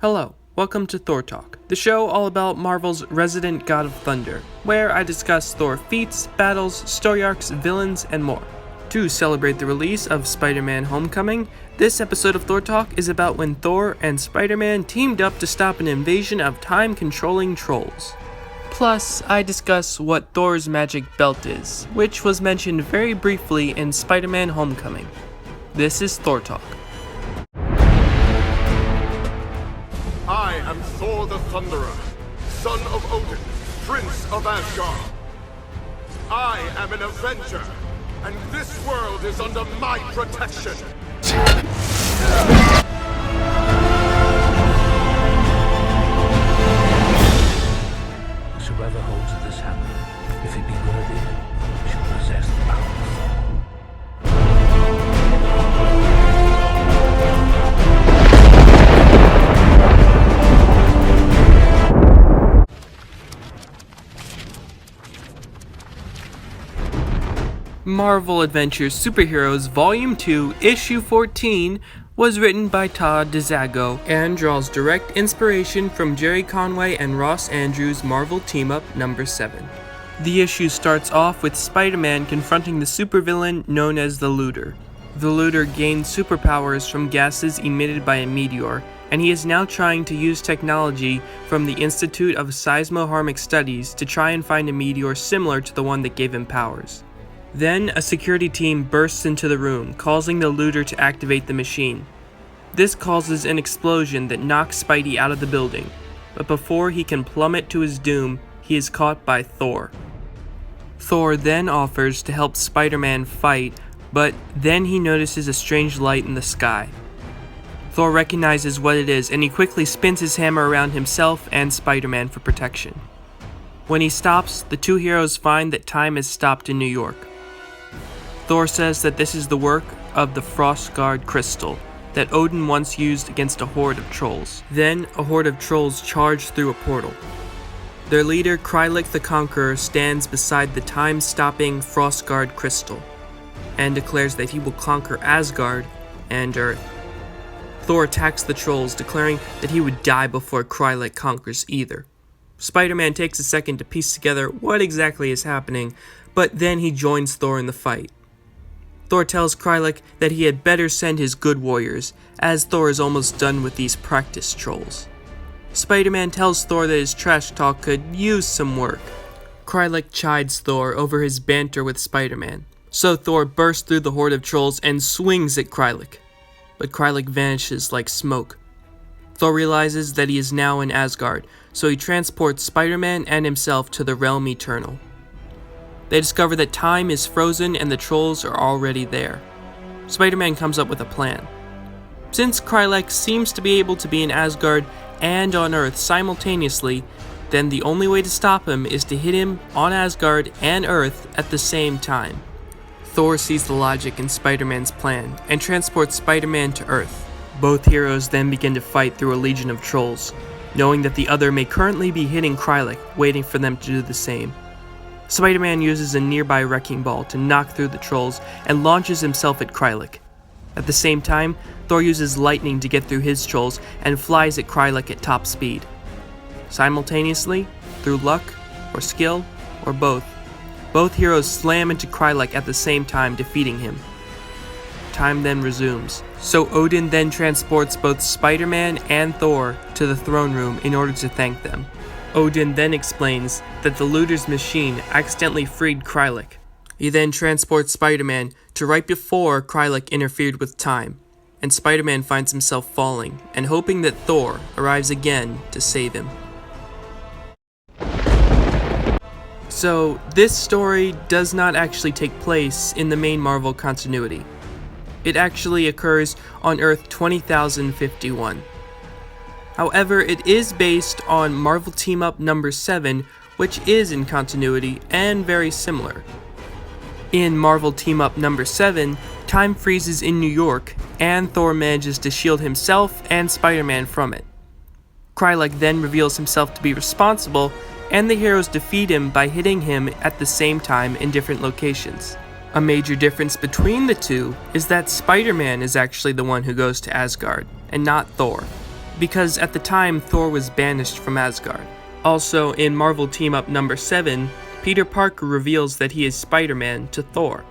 Hello, welcome to Thor Talk, the show all about Marvel's resident god of thunder, where I discuss Thor feats, battles, story arcs, villains, and more. To celebrate the release of Spider-Man Homecoming, this episode of Thor Talk is about when Thor and Spider-Man teamed up to stop an invasion of time-controlling trolls. Plus, I discuss what Thor's magic belt is, which was mentioned very briefly in Spider-Man Homecoming. This is Thor Talk. I am Thor the Thunderer, son of Odin, Prince of Asgard. I am an Avenger, and this world is under my protection. Whosoever holds this hammer, if it be worthy, shall possess the power of Thor. Marvel Adventures Superheroes Volume 2, Issue 14 was written by Todd DeZago and draws direct inspiration from Jerry Conway and Ross Andrews' Marvel Team-Up number 7. The issue starts off with Spider-Man confronting the supervillain known as the Looter. The Looter gained superpowers from gases emitted by a meteor, and he is now trying to use technology from the Institute of Seismoharmic Studies to try and find a meteor similar to the one that gave him powers. Then, a security team bursts into the room, causing the Looter to activate the machine. This causes an explosion that knocks Spidey out of the building, but before he can plummet to his doom, he is caught by Thor. Thor then offers to help Spider-Man fight, but then he notices a strange light in the sky. Thor recognizes what it is, and he quickly spins his hammer around himself and Spider-Man for protection. When he stops, the two heroes find that time has stopped in New York. Thor says that this is the work of the Frostguard crystal that Odin once used against a horde of trolls. Then, a horde of trolls charge through a portal. Their leader, Krylek the Conqueror, stands beside the time-stopping Frostguard crystal and declares that he will conquer Asgard and Earth. Thor attacks the trolls, declaring that he would die before Krylek conquers either. Spider-Man takes a second to piece together what exactly is happening, but then he joins Thor in the fight. Thor tells Krylek that he had better send his good warriors, as Thor is almost done with these practice trolls. Spider-Man tells Thor that his trash talk could use some work. Krylek chides Thor over his banter with Spider-Man, so Thor bursts through the horde of trolls and swings at Krylek, but Krylek vanishes like smoke. Thor realizes that he is now in Asgard, so he transports Spider-Man and himself to the Realm Eternal. They discover that time is frozen and the trolls are already there. Spider-Man comes up with a plan. Since Krylek seems to be able to be in Asgard and on Earth simultaneously, then the only way to stop him is to hit him on Asgard and Earth at the same time. Thor sees the logic in Spider-Man's plan and transports Spider-Man to Earth. Both heroes then begin to fight through a legion of trolls, knowing that the other may currently be hitting Krylek, waiting for them to do the same. Spider-Man uses a nearby wrecking ball to knock through the trolls and launches himself at Krylek. At the same time, Thor uses lightning to get through his trolls and flies at Krylek at top speed. Simultaneously, through luck, or skill, or both heroes slam into Krylek at the same time, defeating him. Time then resumes, so Odin then transports both Spider-Man and Thor to the throne room in order to thank them. Odin then explains that the Looter's machine accidentally freed Krylek. He then transports Spider-Man to right before Krylek interfered with time, and Spider-Man finds himself falling and hoping that Thor arrives again to save him. So, this story does not actually take place in the main Marvel continuity. It actually occurs on Earth 20,051. However, it is based on Marvel Team-Up number 7, which is in continuity and very similar. In Marvel Team-Up number 7, time freezes in New York, and Thor manages to shield himself and Spider-Man from it. Krylek then reveals himself to be responsible, and the heroes defeat him by hitting him at the same time in different locations. A major difference between the two is that Spider-Man is actually the one who goes to Asgard, and not Thor. because at the time Thor was banished from Asgard. Also, in Marvel Team-Up number 7, Peter Parker reveals that he is Spider-Man to Thor.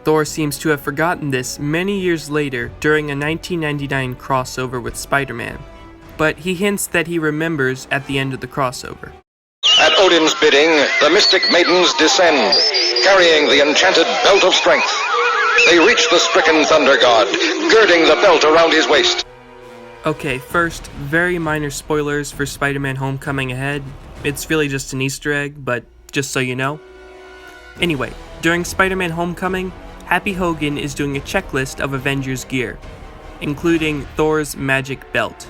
Thor seems to have forgotten this many years later during a 1999 crossover with Spider-Man, but he hints that he remembers at the end of the crossover. At Odin's bidding, the Mystic Maidens descend, carrying the enchanted Belt of Strength. They reach the stricken Thunder God, girding the belt around his waist. Okay, first, very minor spoilers for Spider-Man Homecoming ahead. It's really just an Easter egg, but just so you know. Anyway, during Spider-Man Homecoming, Happy Hogan is doing a checklist of Avengers gear, including Thor's magic belt.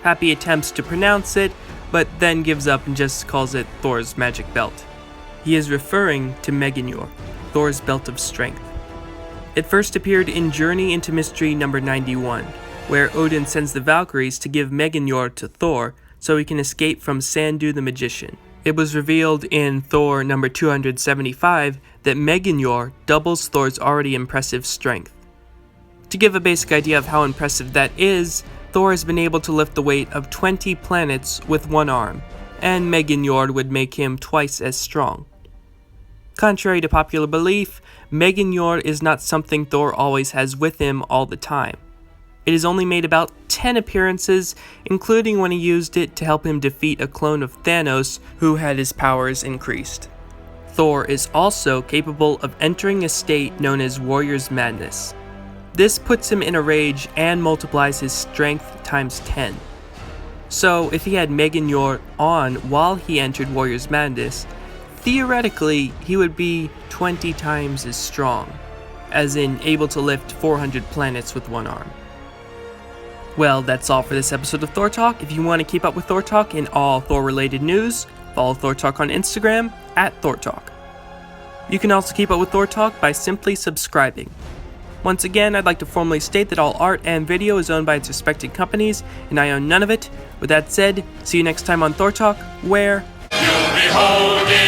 Happy attempts to pronounce it, but then gives up and just calls it Thor's magic belt. He is referring to Meginyor, Thor's belt of strength. It first appeared in Journey into Mystery number 91, where Odin sends the Valkyries to give Meginyor to Thor so he can escape from Sandu the Magician. It was revealed in Thor number 275 that Meginyor doubles Thor's already impressive strength. To give a basic idea of how impressive that is, Thor has been able to lift the weight of 20 planets with one arm, and Meginyor would make him twice as strong. Contrary to popular belief, Meginyor is not something Thor always has with him all the time. It has only made about 10 appearances, including when he used it to help him defeat a clone of Thanos who had his powers increased. Thor is also capable of entering a state known as Warrior's Madness. This puts him in a rage and multiplies his strength times 10. So if he had Meginyor on while he entered Warrior's Madness, theoretically he would be 20 times as strong, as in able to lift 400 planets with one arm. Well, that's all for this episode of Thor Talk. If you want to keep up with Thor Talk and all Thor-related news, follow Thor Talk on Instagram @ThorTalk. You can also keep up with Thor Talk by simply subscribing. Once again, I'd like to formally state that all art and video is owned by its respected companies, and I own none of it. With that said, see you next time on Thor Talk, where You'll be holding